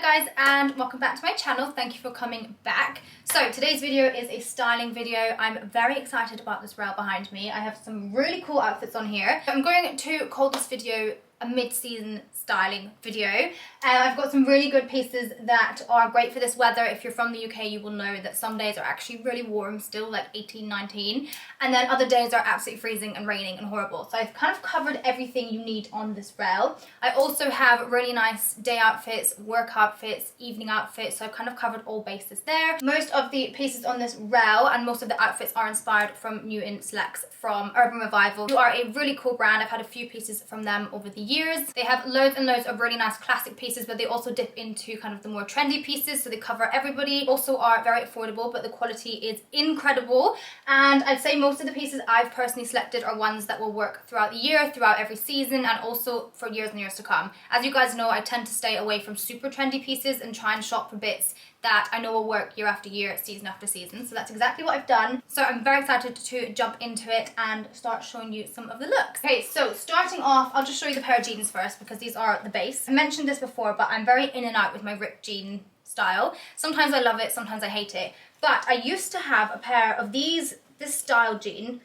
guys, and welcome back to my channel. Thank you for coming back. So today's video is a styling video. I'm very excited about this rail behind me. I have some really cool outfits on here. I'm going to call this video a mid-season styling video. I've got some really good pieces that are great for this weather. If you're from the UK, you will know that some days are actually really warm still, like 18, 19, and then other days are absolutely freezing and raining and horrible. So I've kind of covered everything you need on this rail. I also have really nice day outfits, work outfits, evening outfits, so I've kind of covered all bases there. Most of the pieces on this rail and most of the outfits are inspired from New In Selects from Urban Revivo, who are a really cool brand. I've had a few pieces from them over the years. They have loads and loads of really nice classic pieces, but they also dip into kind of the more trendy pieces, so they cover everybody. Also are very affordable, but the quality is incredible. And I'd say most of the pieces I've personally selected are ones that will work throughout the year, throughout every season, and also for years and years to come. As you guys know, I tend to stay away from super trendy pieces and try and shop for bits that I know will work year after year, season after season. So that's exactly what I've done. So I'm very excited to jump into it and start showing you some of the looks. Okay, so starting off, I'll just show you the pair of jeans first because these are the base. I mentioned this before, but I'm very in and out with my ripped jean style. Sometimes I love it, sometimes I hate it. But I used to have a pair of this style jean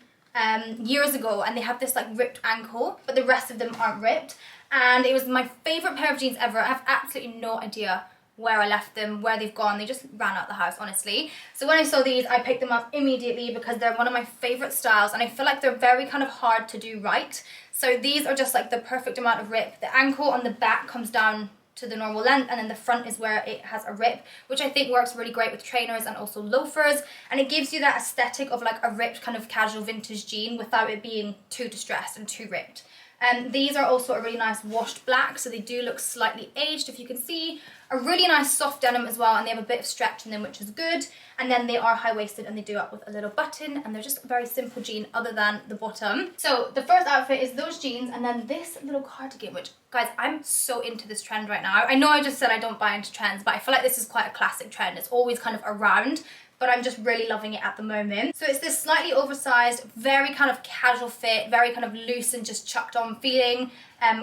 years ago, and they have this like ripped ankle, but the rest of them aren't ripped. And it was my favorite pair of jeans ever. I have absolutely no idea where I left them, where they've gone. They just ran out the house, honestly. So when I saw these, I picked them up immediately because they're one of my favorite styles, and I feel like they're very kind of hard to do right. So these are just like the perfect amount of rip. The ankle on the back comes down to the normal length, and then the front is where it has a rip, which I think works really great with trainers and also loafers, and it gives you that aesthetic of like a ripped kind of casual vintage jean without it being too distressed and too ripped. These are also a really nice washed black, so they do look slightly aged, if you can see. A really nice soft denim as well, and they have a bit of stretch in them, which is good. And then they are high-waisted and they do up with a little button, and they're just a very simple jean other than the bottom. So the first outfit is those jeans and then this little cardigan, which, guys, I'm so into this trend right now. I know I just said I don't buy into trends, but I feel like this is quite a classic trend. It's always kind of around, but I'm just really loving it at the moment. So it's this slightly oversized, very kind of casual fit, very kind of loose and just chucked on feeling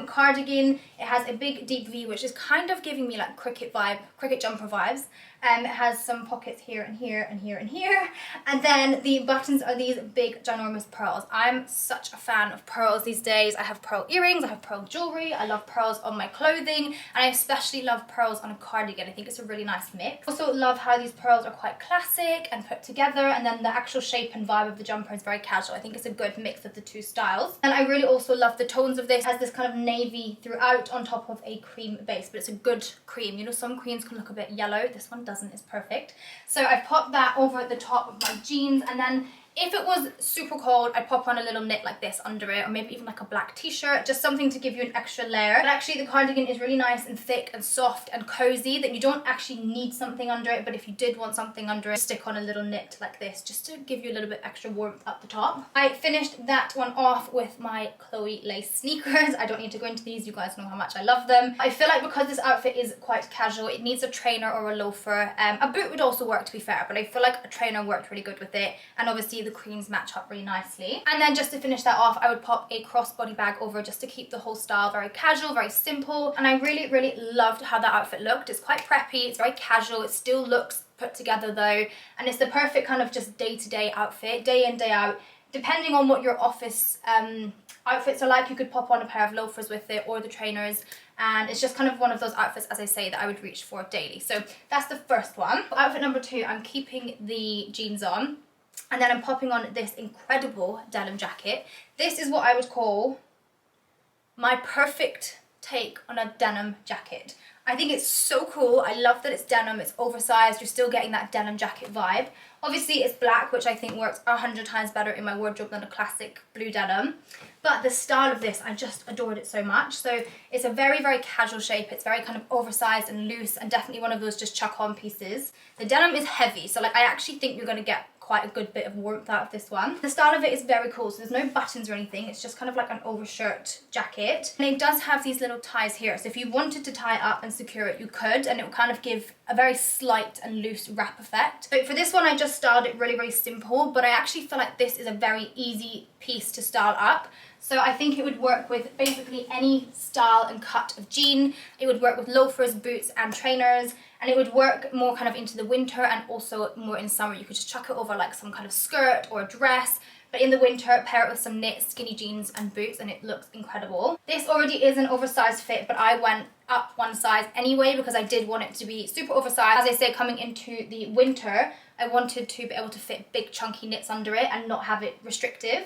cardigan. It has a big deep V, which is kind of giving me like cricket jumper vibes. It has some pockets here and here and here and here. And then the buttons are these big ginormous pearls. I'm such a fan of pearls these days. I have pearl earrings, I have pearl jewelry, I love pearls on my clothing, and I especially love pearls on a cardigan. I think it's a really nice mix. Also love how these pearls are quite classic and put together, and then the actual shape and vibe of the jumper is very casual. I think it's a good mix of the two styles. And I really also love the tones of this. It has this kind of navy throughout on top of a cream base, but it's a good cream. You know, some creams can look a bit yellow. This one doesn't. It's perfect. So I've popped that over the top of my jeans, and then if it was super cold, I'd pop on a little knit like this under it, or maybe even like a black t-shirt, just something to give you an extra layer. But actually the cardigan is really nice and thick and soft and cozy that you don't actually need something under it, but if you did want something under it, stick on a little knit like this just to give you a little bit extra warmth up the top. I finished that one off with my Chloe lace sneakers. I don't need to go into these, you guys know how much I love them. I feel like because this outfit is quite casual, it needs a trainer or a loafer. A boot would also work, to be fair, but I feel like a trainer worked really good with it, and obviously the creams match up really nicely. And then just to finish that off, I would pop a crossbody bag over just to keep the whole style very casual, very simple. And I really, really loved how that outfit looked. It's quite preppy, it's very casual, it still looks put together though, and it's the perfect kind of just day-to-day outfit, day in, day out. Depending on what your office outfits are like, you could pop on a pair of loafers with it or the trainers, and it's just kind of one of those outfits, as I say, that I would reach for daily. So that's the first one. Outfit number two, I'm keeping the jeans on, and then I'm popping on this incredible denim jacket. This is what I would call my perfect take on a denim jacket. I think it's so cool. I love that it's denim, it's oversized, you're still getting that denim jacket vibe. Obviously it's black, which I think works 100 times better in my wardrobe than a classic blue denim. But the style of this, I just adored it so much. So it's a very, very casual shape. It's very kind of oversized and loose, and definitely one of those just chuck on pieces. The denim is heavy, so like I actually think you're gonna get quite a good bit of warmth out of this one. The style of it is very cool, so there's no buttons or anything. It's just kind of like an overshirt jacket. And it does have these little ties here, so if you wanted to tie it up and secure it, you could, and it will kind of give a very slight and loose wrap effect. So for this one, I just styled it really, really simple, but I actually feel like this is a very easy piece to style up. So I think it would work with basically any style and cut of jean. It would work with loafers, boots and trainers, and it would work more kind of into the winter and also more in summer. You could just chuck it over like some kind of skirt or a dress. But in the winter, pair it with some knit skinny jeans and boots and it looks incredible. This already is an oversized fit, but I went up one size anyway because I did want it to be super oversized. As I say, coming into the winter, I wanted to be able to fit big chunky knits under it and not have it restrictive.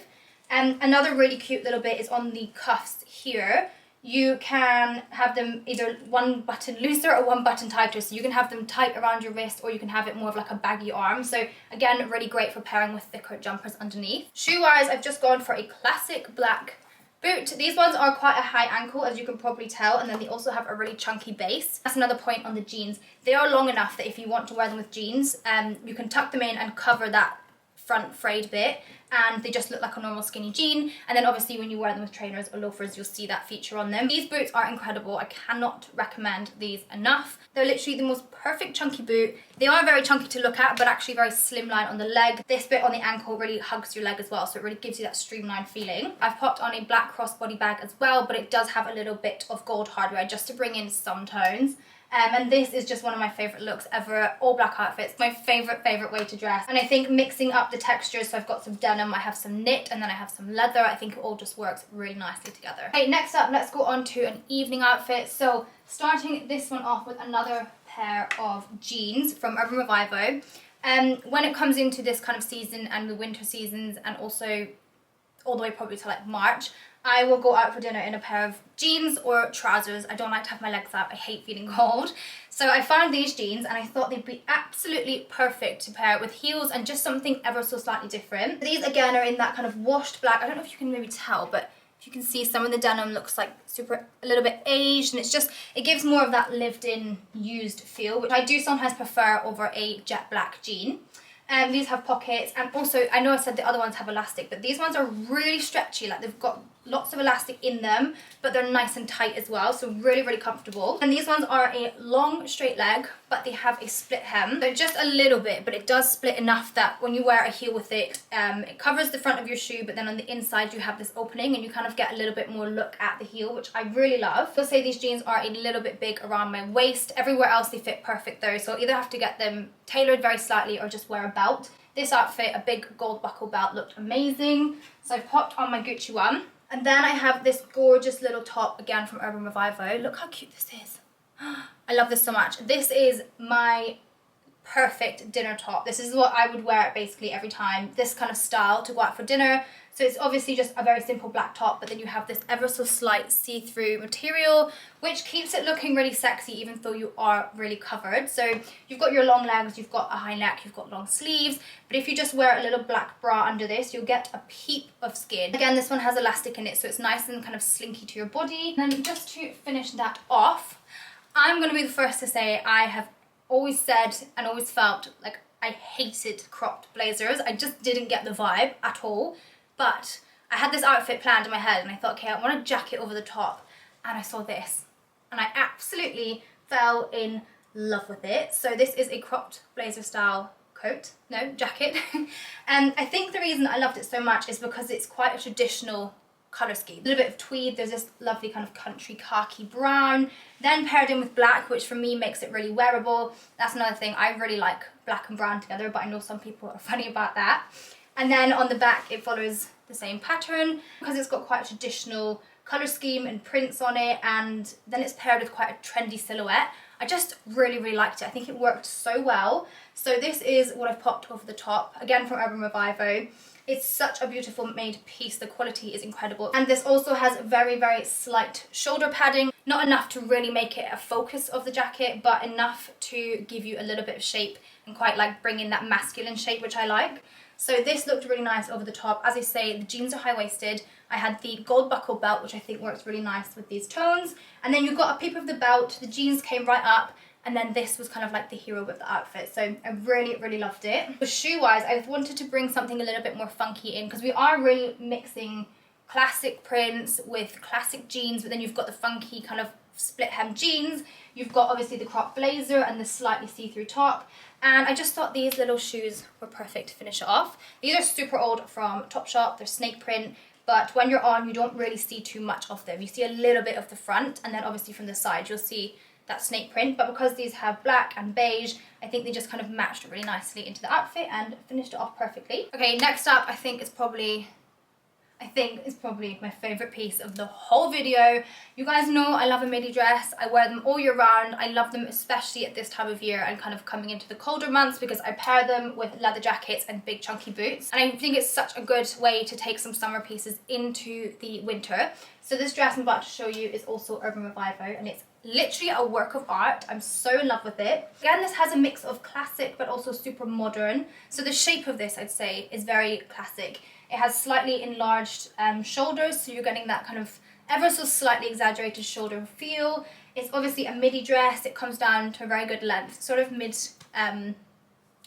And another really cute little bit is on the cuffs here. You can have them either one button looser or one button tighter. So you can have them tight around your wrist or you can have it more of like a baggy arm. So again, really great for pairing with thicker jumpers underneath. Shoe-wise, I've just gone for a classic black boot. These ones are quite a high ankle, as you can probably tell, and then they also have a really chunky base. That's another point on the jeans. They are long enough that if you want to wear them with jeans, you can tuck them in and cover that front frayed bit, and they just look like a normal skinny jean. And then obviously when you wear them with trainers or loafers, you'll see that feature on them. These boots are incredible. I cannot recommend these enough. They're literally the most perfect chunky boot. They are very chunky to look at, but actually very slimline on the leg. This bit on the ankle really hugs your leg as well, so it really gives you that streamlined feeling. I've popped on a black crossbody bag as well, but it does have a little bit of gold hardware just to bring in some tones. And this is just one of my favourite looks ever. All black outfits, my favourite way to dress. And I think mixing up the textures, so I've got some denim, I have some knit, and then I have some leather. I think it all just works really nicely together. Okay, next up, let's go on to an evening outfit. So starting this one off with another pair of jeans from Urban Revivo. When it comes into this kind of season and the winter seasons, and also all the way probably to like March, I will go out for dinner in a pair of jeans or trousers. I don't like to have my legs out. I hate feeling cold. So I found these jeans and I thought they'd be absolutely perfect to pair with heels and just something ever so slightly different. These again are in that kind of washed black. I don't know if you can maybe tell, but if you can see, some of the denim looks like a little bit aged, and it gives more of that lived in, used feel, which I do sometimes prefer over a jet black jean. These have pockets, and also I know I said the other ones have elastic, but these ones are really stretchy. Like, they've got lots of elastic in them, but they're nice and tight as well, so really comfortable. And these ones are a long straight leg, but they have a split hem, so just a little bit, but it does split enough that when you wear a heel with it, it covers the front of your shoe, but then on the inside you have this opening and you kind of get a little bit more look at the heel, which I really love. I'll say these jeans are a little bit big around my waist. Everywhere else they fit perfect though, so I'll either have to get them tailored very slightly or just wear a belt. This outfit, a big gold buckle belt, looked amazing, so I've popped on my Gucci one. And then I have this gorgeous little top, again from Urban Revivo. Look how cute this is. I love this so much. This is my perfect dinner top. This is what I would wear basically every time. This kind of style to go out for dinner. So it's obviously just a very simple black top, but then you have this ever so slight see-through material, which keeps it looking really sexy even though you are really covered. So you've got your long legs, you've got a high neck, you've got long sleeves, but if you just wear a little black bra under this, you'll get a peep of skin. Again, this one has elastic in it, so it's nice and kind of slinky to your body. And then just to finish that off, I'm going to be the first to say I have always said and always felt like I hated cropped blazers. I just didn't get the vibe at all. But I had this outfit planned in my head and I thought, okay, I want a jacket over the top. And I saw this and I absolutely fell in love with it. So this is a cropped blazer style jacket. And I think the reason I loved it so much is because it's quite a traditional colour scheme. A little bit of tweed, there's this lovely kind of country khaki brown, then paired in with black, which for me makes it really wearable. That's another thing, I really like black and brown together, but I know some people are funny about that. And then on the back it follows the same pattern because it's got quite a traditional colour scheme and prints on it, and then it's paired with quite a trendy silhouette. I just really liked it. I think it worked so well. So this is what I've popped over the top, again from Urban Revivo. It's such a beautiful made piece, the quality is incredible. And this also has very slight shoulder padding, not enough to really make it a focus of the jacket, but enough to give you a little bit of shape and quite like bring in that masculine shape, which I like. So this looked really nice over the top. As I say, the jeans are high-waisted. I had the gold buckle belt, which I think works really nice with these tones. And then you got a peep of the belt, the jeans came right up, and then this was kind of like the hero of the outfit. So I really loved it. But shoe-wise, I wanted to bring something a little bit more funky in because we are really mixing classic prints with classic jeans, but then you've got the funky kind of split hem jeans. You've got obviously the crop blazer and the slightly see-through top. And I just thought these little shoes were perfect to finish it off. These are super old from Topshop, they're snake print, but when you're on, you don't really see too much of them. You see a little bit of the front, and then obviously from the side, you'll see that snake print. But because these have black and beige, I think they just kind of matched really nicely into the outfit and finished it off perfectly. Okay, next up, I think is probably my favorite piece of the whole video. You guys know I love a midi dress. I wear them all year round. I love them especially at this time of year and kind of coming into the colder months, because I pair them with leather jackets and big chunky boots. And I think it's such a good way to take some summer pieces into the winter. So this dress I'm about to show you is also Urban Revivo, and it's literally a work of art. I'm so in love with it. Again, this has a mix of classic but also super modern. So the shape of this, I'd say, is very classic. It has slightly enlarged shoulders, so you're getting that kind of ever so slightly exaggerated shoulder feel. It's obviously a midi dress. It comes down to a very good length, sort of mid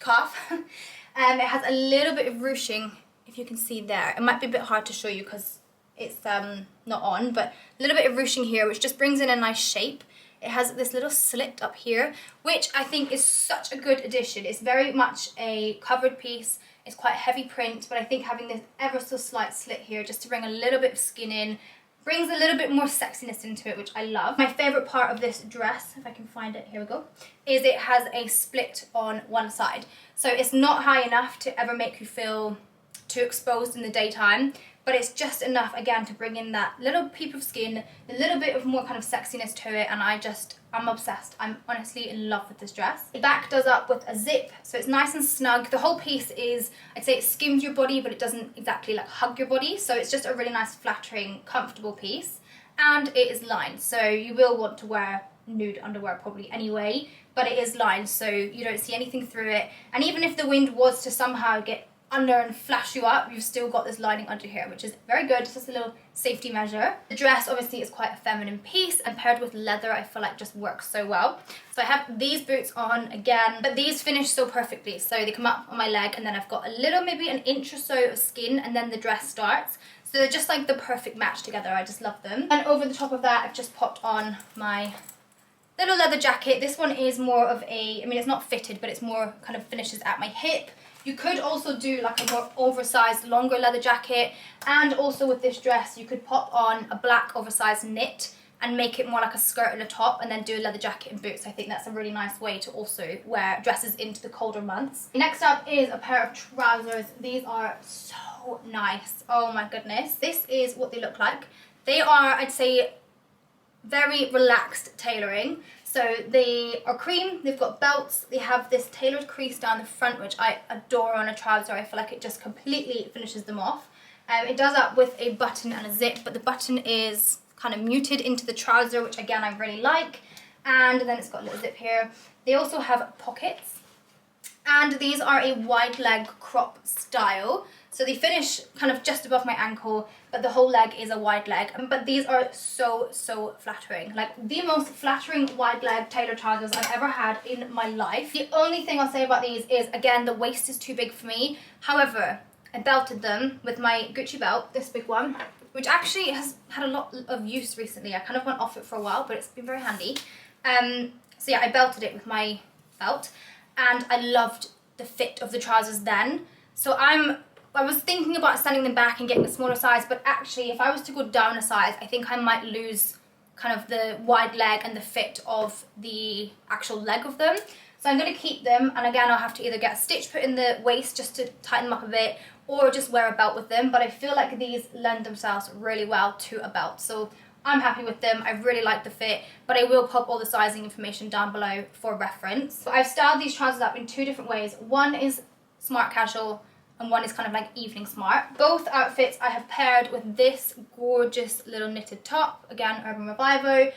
calf. It has a little bit of ruching, if you can see there. It might be a bit hard to show you because it's not on, but a little bit of ruching here, which just brings in a nice shape. It has this little slit up here, which I think is such a good addition. It's very much a covered piece. It's quite heavy print, but I think having this ever so slight slit here just to bring a little bit of skin in brings a little bit more sexiness into it, which I love. My favorite part of this dress, if I can find it, here we go, is it has a split on one side. So it's not high enough to ever make you feel too exposed in the daytime, but it's just enough, again, to bring in that little peep of skin, a little bit of more kind of sexiness to it, and I'm obsessed. I'm honestly in love with this dress. The back does up with a zip, so it's nice and snug. The whole piece is, I'd say it skims your body, but it doesn't exactly like hug your body, so it's just a really nice, flattering, comfortable piece. And it is lined, so you will want to wear nude underwear probably anyway, but it is lined, so you don't see anything through it. And even if the wind was to somehow get under and flash you up, you've still got this lining under here, which is very good. It's just a little safety measure. The dress obviously is quite a feminine piece, and paired with leather I feel like just works so well. So I have these boots on again, but these finish so perfectly. So they come up on my leg, and then I've got a little, maybe an inch or so of skin, and then the dress starts. So they're just like the perfect match together. I just love them. And over the top of that, I've just popped on my little leather jacket. This one is more of a, I mean, it's not fitted, but it's more kind of finishes at my hip. You could also do like a more oversized, longer leather jacket, and also with this dress you could pop on a black oversized knit and make it more like a skirt and a top, and then do a leather jacket and boots. I think that's a really nice way to also wear dresses into the colder months. Next up is a pair of trousers. These are so nice. Oh my goodness. This is what they look like. They are, I'd say, very relaxed tailoring. So they are cream, they've got belts, they have this tailored crease down the front, which I adore on a trouser. I feel like it just completely finishes them off. It does up with a button and a zip, but the button is kind of muted into the trouser, which again I really like. And then it's got a little zip here. They also have pockets, and these are a wide leg crop style. So they finish kind of just above my ankle, but the whole leg is a wide leg. But these are so, so flattering. Like the most flattering wide leg tailored trousers I've ever had in my life. The only thing I'll say about these is, again, the waist is too big for me. However, I belted them with my Gucci belt, this big one, which actually has had a lot of use recently. I kind of went off it for a while, but it's been very handy. So yeah, I belted it with my belt, and I loved the fit of the trousers then. So I was thinking about sending them back and getting a smaller size, but actually if I was to go down a size, I think I might lose kind of the wide leg and the fit of the actual leg of them. So I'm going to keep them, and again I'll have to either get a stitch put in the waist just to tighten them up a bit, or just wear a belt with them. But I feel like these lend themselves really well to a belt, so I'm happy with them. I really like the fit, but I will pop all the sizing information down below for reference. So I've styled these trousers up in two different ways. One is smart casual, and one is kind of like evening smart. Both outfits I have paired with this gorgeous little knitted top, again Urban Revivo.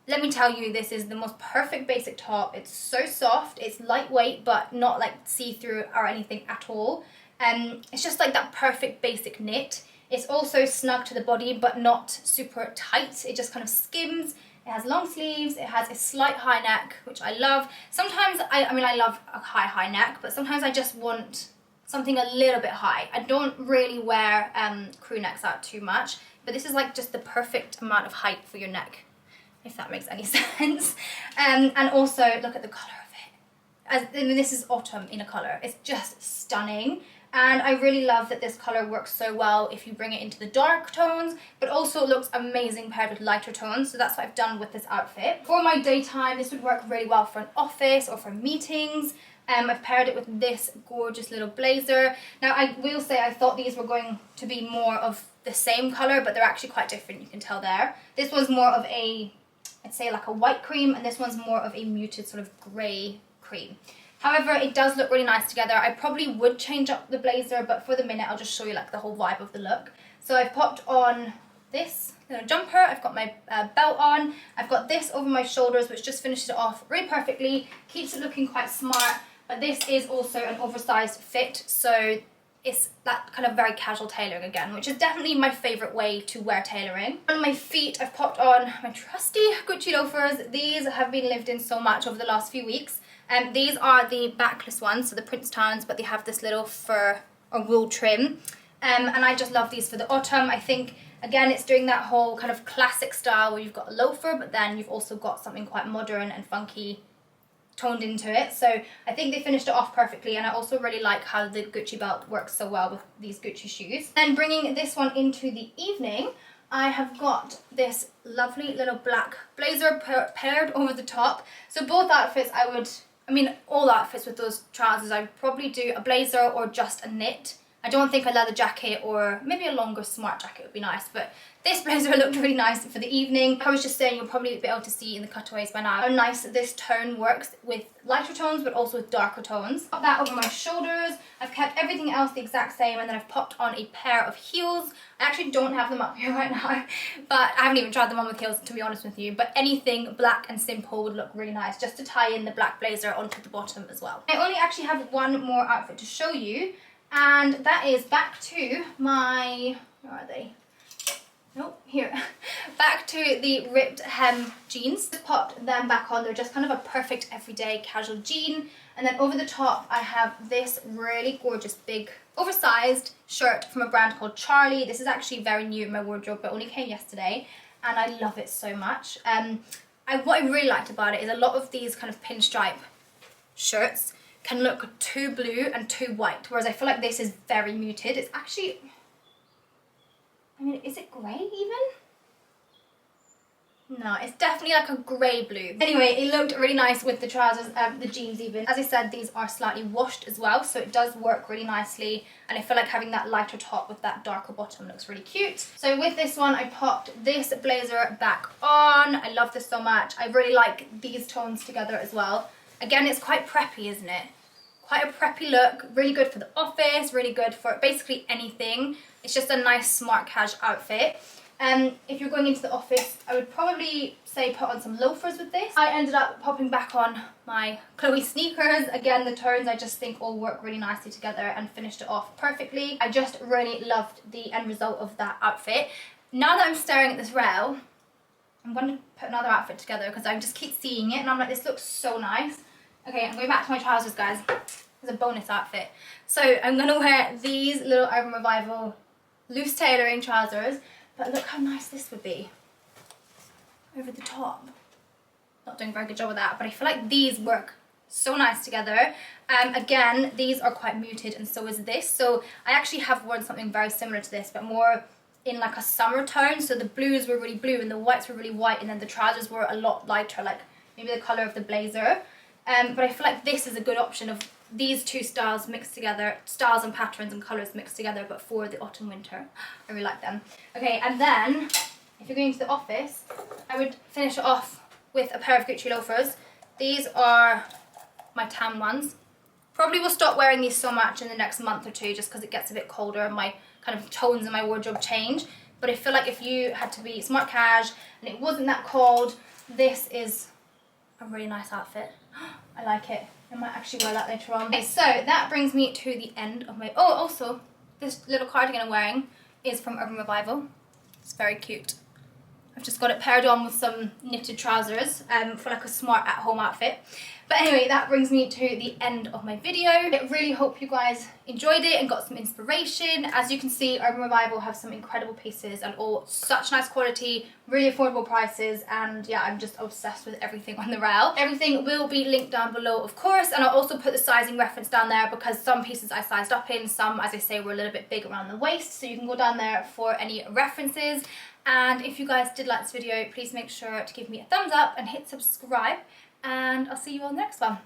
Let me tell you, this is the most perfect basic top. It's so soft, it's lightweight, but not like see-through or anything at all. It's just like that perfect basic knit. It's also snug to the body, but not super tight. It just kind of skims. It has long sleeves, it has a slight high neck, which I love. Sometimes, I mean I love a high neck, but sometimes I just want something a little bit high. I don't really wear crew necks out too much, but this is like just the perfect amount of height for your neck, if that makes any sense. And also, look at the colour of it. I mean, this is autumn in a colour. It's just stunning. And I really love that this colour works so well if you bring it into the dark tones, but also looks amazing paired with lighter tones. So that's what I've done with this outfit. For my daytime, this would work really well for an office or for meetings. I've paired it with this gorgeous little blazer. Now I will say I thought these were going to be more of the same colour, but they're actually quite different, you can tell there. This was more of a, I'd say like a white cream, and this one's more of a muted sort of grey cream. However, it does look really nice together. I probably would change up the blazer, but for the minute I'll just show you like the whole vibe of the look. So I've popped on this little jumper, I've got my belt on, I've got this over my shoulders which just finishes it off really perfectly, keeps it looking quite smart. But this is also an oversized fit, so it's that kind of very casual tailoring again, which is definitely my favourite way to wear tailoring. On my feet, I've popped on my trusty Gucci loafers. These have been lived in so much over the last few weeks. These are the backless ones, so the Princetowns, but they have this little fur or wool trim. And I just love these for the autumn. I think, again, it's doing that whole kind of classic style where you've got a loafer, but then you've also got something quite modern and funky toned into it. So I think they finished it off perfectly, and I also really like how the Gucci belt works so well with these Gucci shoes. Then bringing this one into the evening, I have got this lovely little black blazer paired over the top. So both outfits all outfits with those trousers, I would probably do a blazer or just a knit. I don't think a leather jacket or maybe a longer smart jacket would be nice, but this blazer looked really nice for the evening. I was just saying, you'll probably be able to see in the cutaways by now how nice this tone works with lighter tones but also with darker tones. Pop that over my shoulders. I've kept everything else the exact same, and then I've popped on a pair of heels. I actually don't have them up here right now, but I haven't even tried them on with heels, to be honest with you. But anything black and simple would look really nice, just to tie in the black blazer onto the bottom as well. I only actually have one more outfit to show you, and that is back to my, where are they? Nope, here. Back to the ripped hem jeans. Just popped them back on. They're just kind of a perfect everyday casual jean. And then over the top, I have this really gorgeous big oversized shirt from a brand called Charlie. This is actually very new in my wardrobe, but only came yesterday, and I love it so much. What I really liked about it is a lot of these kind of pinstripe shirts can look too blue and too white, whereas I feel like this is very muted. It's actually, I mean, is it grey even? No, it's definitely like a grey blue. Anyway, it looked really nice with the trousers, the jeans even. As I said, these are slightly washed as well, so it does work really nicely, and I feel like having that lighter top with that darker bottom looks really cute. So with this one, I popped this blazer back on. I love this so much. I really like these tones together as well. Again, it's quite preppy, isn't it? Quite a preppy look, really good for the office, really good for basically anything. It's just a nice smart cash outfit. If you're going into the office, I would probably say put on some loafers with this. I ended up popping back on my Chloe sneakers. Again, the tones I just think all work really nicely together and finished it off perfectly. I just really loved the end result of that outfit. Now that I'm staring at this rail, I'm going to put another outfit together because I just keep seeing it and I'm like, this looks so nice. Okay, I'm going back to my trousers, guys. It's a bonus outfit. So I'm going to wear these little Urban Revivo loose tailoring trousers, but look how nice this would be over the top. Not doing a very good job with that, but I feel like these work so nice together. Again, these are quite muted and so is this. So I actually have worn something very similar to this, but more in like a summer tone. So the blues were really blue and the whites were really white, and then the trousers were a lot lighter, like maybe the colour of the blazer. But I feel like this is a good option of these two styles mixed together, styles and patterns and colours mixed together, but for the autumn winter. I really like them. Okay, and then if you're going to the office, I would finish it off with a pair of Gucci loafers. These are my tan ones. Probably will stop wearing these so much in the next month or two just because it gets a bit colder and my kind of tones in my wardrobe change. But I feel like if you had to be smart cash and it wasn't that cold, this is a really nice outfit. I like it. I might actually wear that later on. Okay, so that brings me to the end of my... Oh, also, this little cardigan I'm wearing is from Urban Revivo. It's very cute. I've just got it paired on with some knitted trousers for like a smart at-home outfit. But anyway, that brings me to the end of my video. I really hope you guys enjoyed it and got some inspiration. As you can see, Urban Revivo have some incredible pieces and all such nice quality, really affordable prices, and yeah, I'm just obsessed with everything on the rail. Everything will be linked down below, of course, and I'll also put the sizing reference down there because some pieces I sized up in, some, as I say, were a little bit big around the waist, so you can go down there for any references. And if you guys did like this video, please make sure to give me a thumbs up and hit subscribe. And I'll see you on the next one.